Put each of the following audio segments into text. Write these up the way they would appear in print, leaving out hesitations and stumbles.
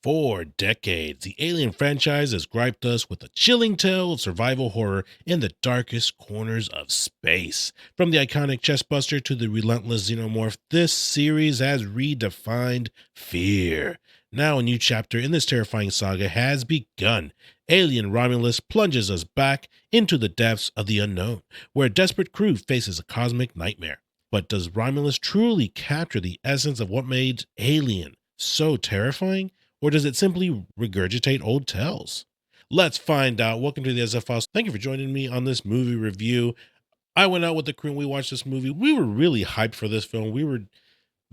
For decades, the Alien franchise has griped us with a chilling tale of survival horror in the darkest corners of space. From the iconic Chestburster to the relentless xenomorph, this series has redefined fear. Now, a new chapter in this terrifying saga has begun. Alien Romulus plunges us back into the depths of the unknown, where a desperate crew faces a cosmic nightmare. But does Romulus truly capture the essence of what made Alien so terrifying? Or does it simply regurgitate old tales? Let's find out. Welcome to the SF Files. Thank you for joining me on this movie review. I went out with the crew and we watched this movie. We were really hyped for this film. We were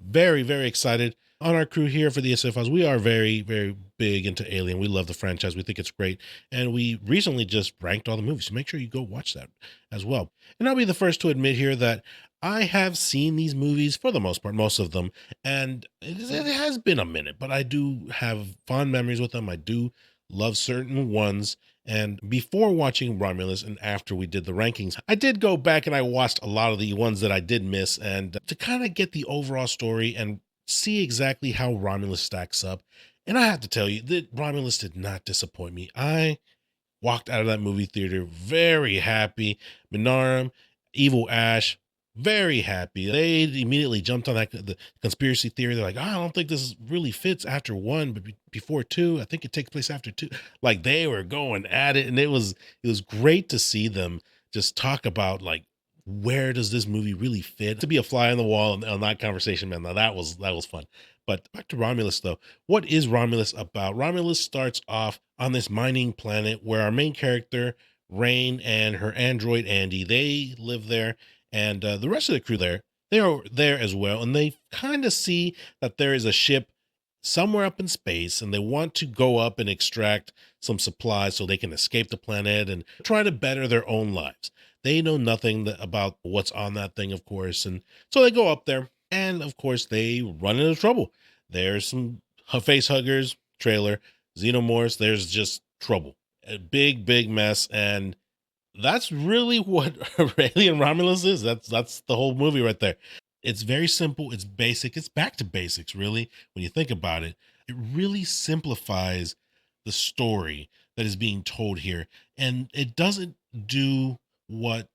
very, very excited. On our crew here for the SF Files, we are very, very big into Alien. We love the franchise. We think it's great. And we recently just ranked all the movies. So make sure you go watch that as well. And I'll be the first to admit here that I have seen these movies for the most part, most of them. And it has been a minute, but I do have fond memories with them. I do love certain ones. And before watching Romulus and after we did the rankings, I did go back and I watched a lot of the ones that I did miss and to kind of get the overall story and see exactly how Romulus stacks up. And I have to tell you that Romulus did not disappoint me. I walked out of that movie theater very happy. Minarum, Evil Ash, very happy. They immediately jumped on the conspiracy theory. They're like, "Oh, I don't think this really fits after one, but before two. I think it takes place after two." Like they were going at it, and it was great to see them just talk about like where does this movie really fit to be a fly on the wall on that conversation, man. Now that was fun. But back to Romulus though. What is Romulus about? Romulus starts off on this mining planet where our main character, Rain, and her android, Andy, they live there. And the rest of the crew there, they are there as well. And they kind of see that there is a ship somewhere up in space and they want to go up and extract some supplies so they can escape the planet and try to better their own lives. They know nothing about what's on that thing, of course. And so they go up there and, of course, they run into trouble. There's some face huggers, trailer, xenomorphs. There's just trouble, a big, big mess. And that's really what Alien Romulus is. That's the whole movie right there. It's very simple. It's basic. It's back to basics, really. When you think about it, it really simplifies the story that is being told here, and it doesn't do what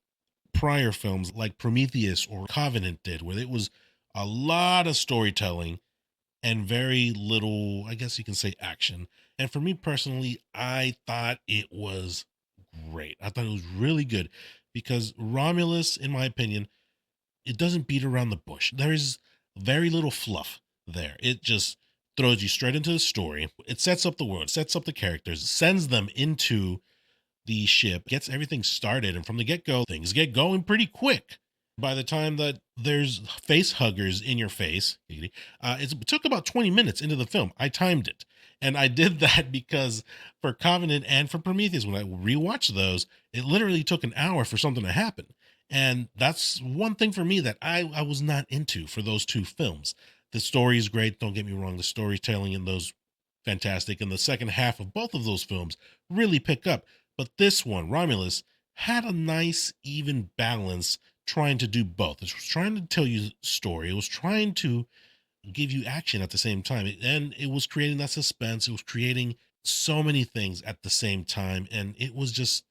prior films like Prometheus or Covenant did, where it was a lot of storytelling and very little, I guess you can say, action. And for me personally, I thought it was great. I thought it was really good because Romulus, in my opinion, it doesn't beat around the bush. There is very little fluff there. It just throws you straight into the story. It sets up the world, sets up the characters, sends them into the ship, gets everything started, and from the get-go, things get going pretty quick. By the time that there's face huggers in your face, it took about 20 minutes into the film. I timed it. And I did that because for Covenant and for Prometheus, when I rewatched those, it literally took an hour for something to happen. And that's one thing for me that I was not into for those two films. The story is great. Don't get me wrong. The storytelling in those fantastic. And the second half of both of those films really pick up. But this one, Romulus, had a nice, even balance trying to do both. It was trying to tell you a story. It was trying to give you action at the same time. And it was creating that suspense. It was creating so many things at the same time. And it was just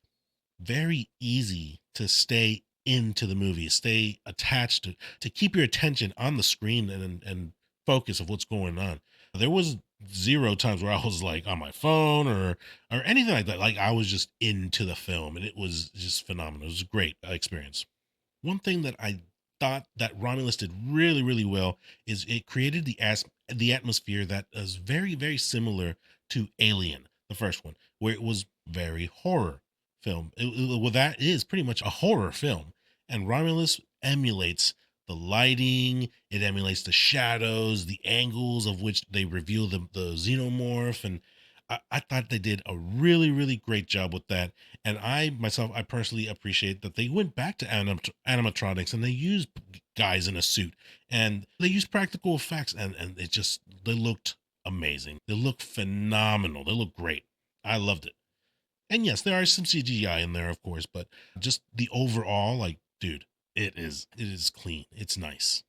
very easy to stay into the movie, stay attached to keep your attention on the screen and focus of what's going on. There was zero times where I was like on my phone or anything like that. Like I was just into the film and it was just phenomenal. It was a great experience. One thing that I thought that Romulus did really, really well is it created the atmosphere that is very, very similar to Alien, the first one, where it was very horror film. Well, that is pretty much a horror film, and Romulus emulates the lighting. It emulates the shadows, the angles of which they reveal the xenomorph, and I thought they did a really, really great job with that. And I personally appreciate that they went back to animatronics and they used guys in a suit and they used practical effects and they looked amazing. They look phenomenal. They look great. I loved it. And yes, there are some CGI in there, of course, but just the overall, like, dude, it is clean. It's nice.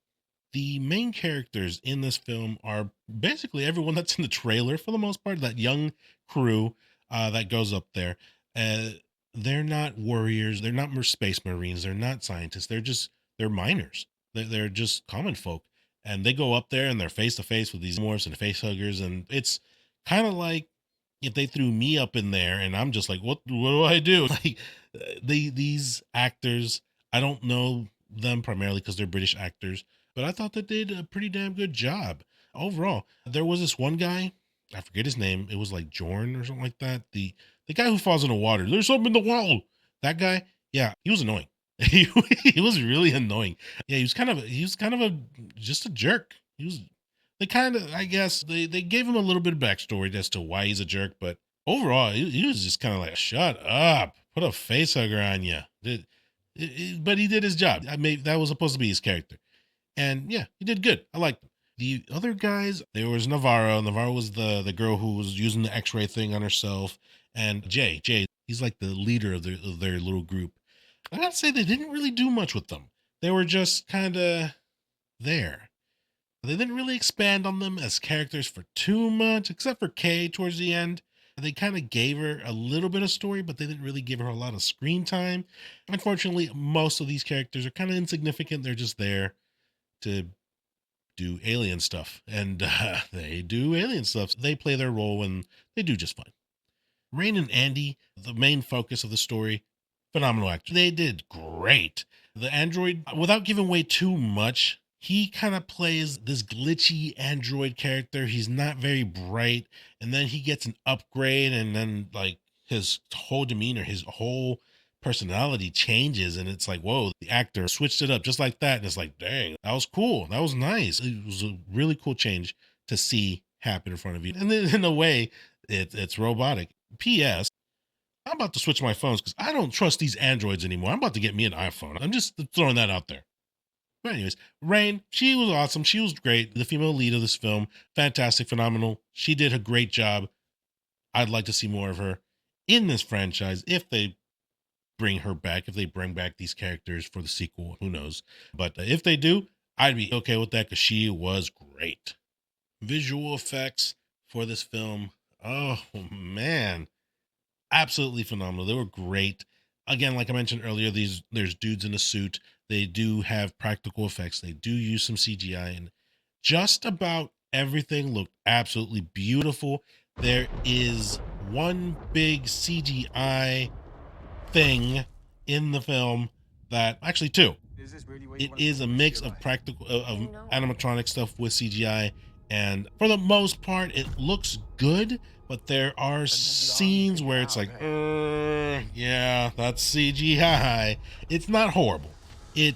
The main characters in this film are basically everyone that's in the trailer for the most part. That young crew that goes up there. Uh, they're not warriors. They're not space marines. They're not scientists. They're miners. They're just common folk, and they go up there and they're face to face with these morphs and face huggers, and it's kind of like if they threw me up in there, and I'm just like, what do I do? Like these actors, I don't know them primarily because they're British actors, but I thought that they did a pretty damn good job overall. There was this one guy, I forget his name. It was like Jorn or something like that. The guy who falls in the water. There's something in the wall. That guy, yeah, he was annoying. He was really annoying. Yeah, he was kind of a just a jerk. He was they kind of, I guess they gave him a little bit of backstory as to why he's a jerk, but overall he was just kind of like, shut up, put a face hugger on you. But he did his job. I mean, that was supposed to be his character. And yeah, he did good. I liked him. The other guys, there was Navarro. Navarro was the girl who was using the X-ray thing on herself, and Jay, he's like the leader of their little group. I gotta say they didn't really do much with them. They were just kind of there. They didn't really expand on them as characters for too much, except for Kay towards the end. They kind of gave her a little bit of story, but they didn't really give her a lot of screen time. Unfortunately, most of these characters are kind of insignificant. They're just there to do alien stuff, and they do alien stuff. They play their role and they do just fine. Rain and Andy, the main focus of the story, phenomenal actors. They did great. The android, without giving away too much, he kind of plays this glitchy android character. He's not very bright, and then he gets an upgrade, and then like his whole demeanor, his whole personality changes, and it's like, whoa, the actor switched it up just like that, and it's like, dang, that was cool, that was nice. It was a really cool change to see happen in front of you, and then in a way, it's robotic. P.S. I'm about to switch my phones because I don't trust these androids anymore. I'm about to get me an iPhone. I'm just throwing that out there. But anyways, Rain, she was awesome. She was great. The female lead of this film, fantastic, phenomenal. She did a great job. I'd like to see more of her in this franchise if they bring her back, if they bring back these characters for the sequel, who knows. But if they do, I'd be okay with that because she was great. Visual effects for this film, oh man, absolutely phenomenal. They were great. Again, like I mentioned earlier, there's dudes in a suit. They do have practical effects. They do use some CGI, and just about everything looked absolutely beautiful. There is one big CGI thing in the film that actually two. It is a mix of practical of animatronic stuff with CGI, and for the most part, it looks good. But there are scenes where it's like, yeah, that's CGI. It's not horrible. It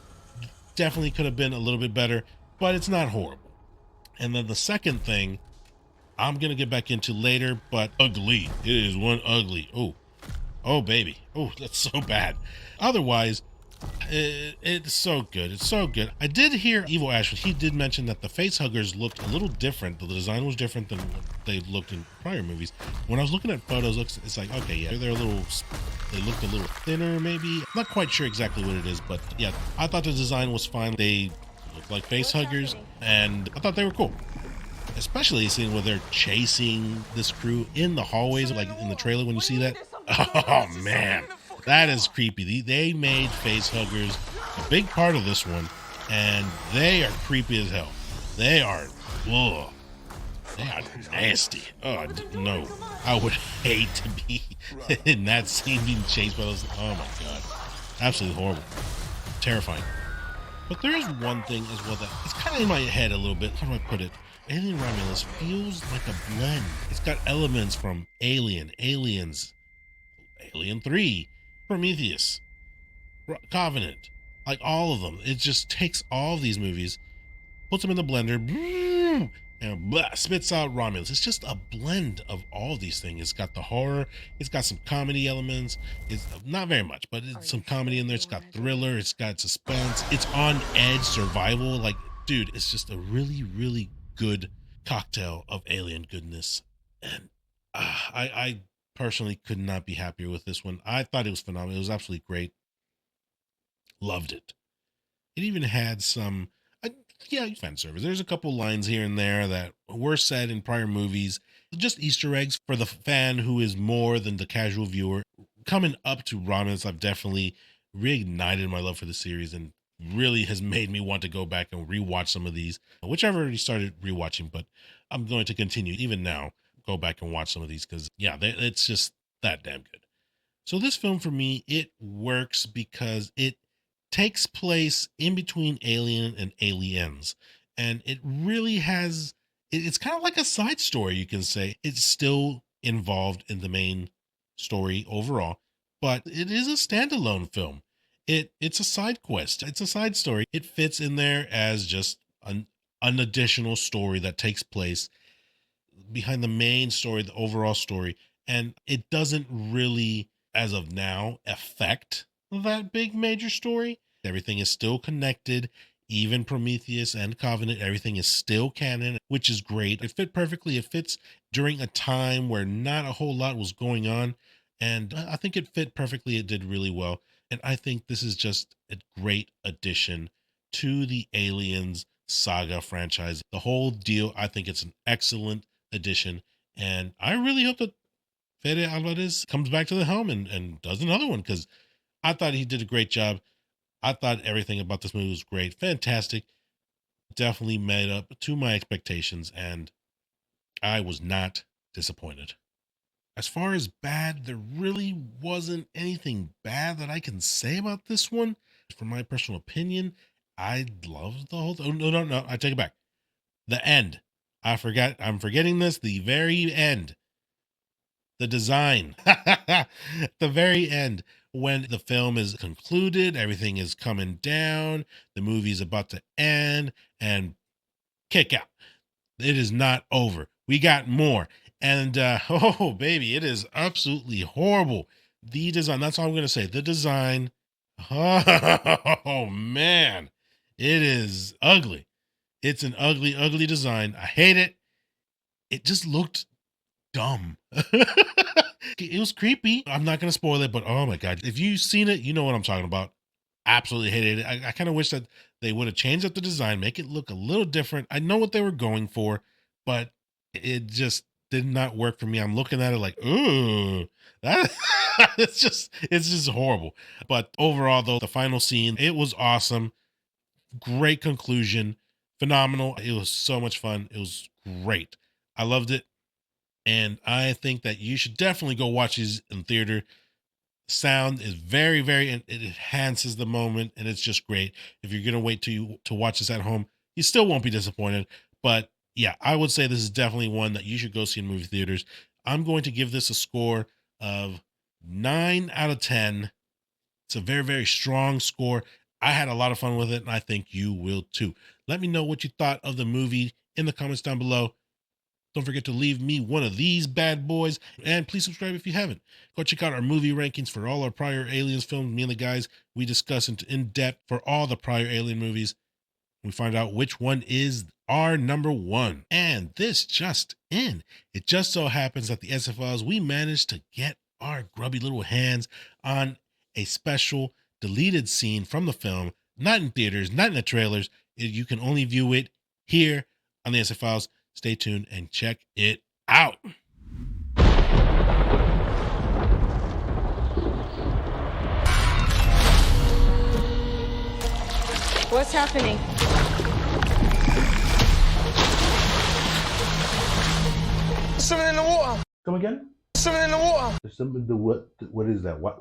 definitely could have been a little bit better, but it's not horrible. And then the second thing I'm gonna get back into later, but ugly. It is one ugly. Oh baby. Oh, that's so bad. Otherwise, it's so good. It's so good. I did hear Evil Ashford. He did mention that the face huggers looked a little different. The design was different than what they looked in prior movies. When I was looking at photos, it's like, okay, yeah, they looked a little thinner, maybe. I'm not quite sure exactly what it is, but yeah, I thought the design was fine. They looked like face huggers, and I thought they were cool. Especially seeing where they're chasing this crew in the hallways, like in the trailer when you see that. Oh man, that is creepy. They made face huggers a big part of this one, and they are creepy as hell. They are, ugh. They are nasty. Oh no, I would hate to be in that scene being chased by those. Oh my god, absolutely horrible, terrifying. But there is one thing as well that it's kind of in my head a little bit. How do I put it? Alien Romulus feels like a blend. It's got elements from Alien, Aliens, Alien 3, Prometheus, Covenant, like all of them. It just takes all of these movies, puts them in the blender, and blah, spits out Romulus. It's just a blend of all of these things. It's got the horror, it's got some comedy elements. It's not very much, but it's some comedy in there. It's got thriller, it's got suspense, it's on edge survival. Like, dude, it's just a really, really good cocktail of alien goodness. And I personally could not be happier with this one. I thought it was phenomenal. It was absolutely great. Loved it. It even had some, yeah, fan service. There's a couple lines here and there that were said in prior movies, just Easter eggs for the fan who is more than the casual viewer. Coming up to Romulus, I've definitely reignited my love for the series and really has made me want to go back and rewatch some of these, which I've already started rewatching, but I'm going to continue even now, go back and watch some of these because, yeah, it's just that damn good. So this film for me, it works because it takes place in between Alien and Aliens. And it really has, it's kind of like a side story, you can say. It's still involved in the main story overall, but it is a standalone film. It's a side quest. It's a side story. It fits in there as just an additional story that takes place behind the main story, the overall story. And it doesn't really, as of now, affect that big major story. Everything is still connected. Even Prometheus and Covenant, everything is still canon, which is great. It fit perfectly. It fits during a time where not a whole lot was going on. And I think it fit perfectly. It did really well. And I think this is just a great addition to the Aliens saga franchise. The whole deal, I think it's an excellent addition. And I really hope that Fede Alvarez comes back to the helm and does another one, because I thought he did a great job. I thought everything about this movie was great. Fantastic. Definitely made up to my expectations, and I was not disappointed. As far as bad, there really wasn't anything bad that I can say about this one. From my personal opinion, I loved the whole thing. Oh, no, I take it back. The end. I'm forgetting this. The very end. The design. The very end. When the film is concluded, everything is coming down, the movie's about to end, and kick out. It is not over. We got more. And oh baby, it is absolutely horrible. The design, that's all I'm gonna say. The design, oh man, it is ugly. It's an ugly, ugly design. I hate it. It just looked dumb. It was creepy. I'm not going to spoil it, but oh my God. If you've seen it, you know what I'm talking about. Absolutely hated it. I kind of wish that they would have changed up the design, make it look a little different. I know what they were going for, but it just did not work for me. I'm looking at it like, ooh, that it's just horrible. But overall, though, the final scene, it was awesome. Great conclusion. Phenomenal. It was so much fun. It was great. I loved it. And I think that you should definitely go watch these in theater. Sound is very, very, it enhances the moment, and it's just great. If you're gonna wait to watch this at home, you still won't be disappointed. But yeah, I would say this is definitely one that you should go see in movie theaters. I'm going to give this a score of 9 out of 10. It's a very, very strong score. I had a lot of fun with it, and I think you will too. Let me know what you thought of the movie in the comments down below. Don't forget to leave me one of these bad boys, and please subscribe if you haven't. Go check out our movie rankings for all our prior Aliens films. Me and the guys, we discuss in depth for all the prior Alien movies. We find out which one is our number one. And this just in. It just so happens that the SFLs, we managed to get our grubby little hands on a special deleted scene from the film, not in theaters, not in the trailers. You can only view it here on the SFLs. Stay tuned and check it out. What's happening? Something in the water. Come again? Something in the water. There's something. What is that? What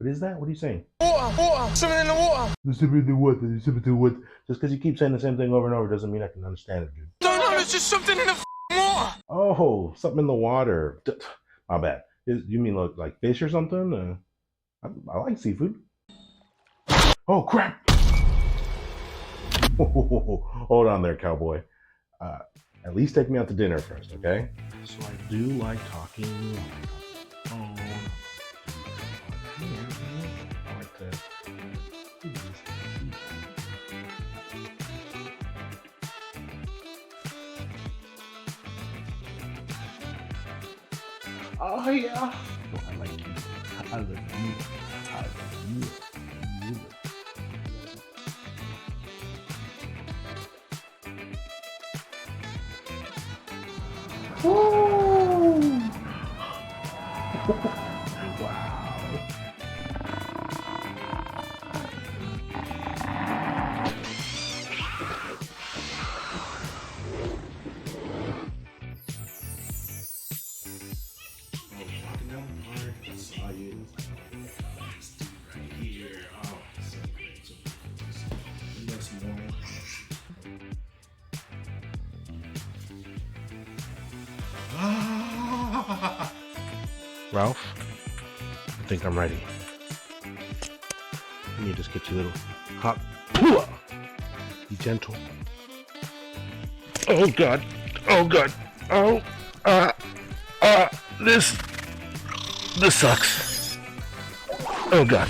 is that? What are you saying? Water. Something in the water. There's something in the water. There's something in the water. Just because you keep saying the same thing over and over doesn't mean I can understand it, dude. No, there's just something in the water. Oh, something in the water. My bad. You mean like fish or something? I like seafood. Oh crap! Hold on there, cowboy. At least take me out to dinner first, okay? So I do like talking on the phone. I like to do this. Oh yeah. Oh, I like you. I love you. I love you. Wow. Walking down the park, I saw you. Right here. Oh, so great. So great. Let's more. Ralph, I think I'm ready. Let me just get you a little hop. Be gentle. Oh God! Oh God! Oh, this sucks. Oh God!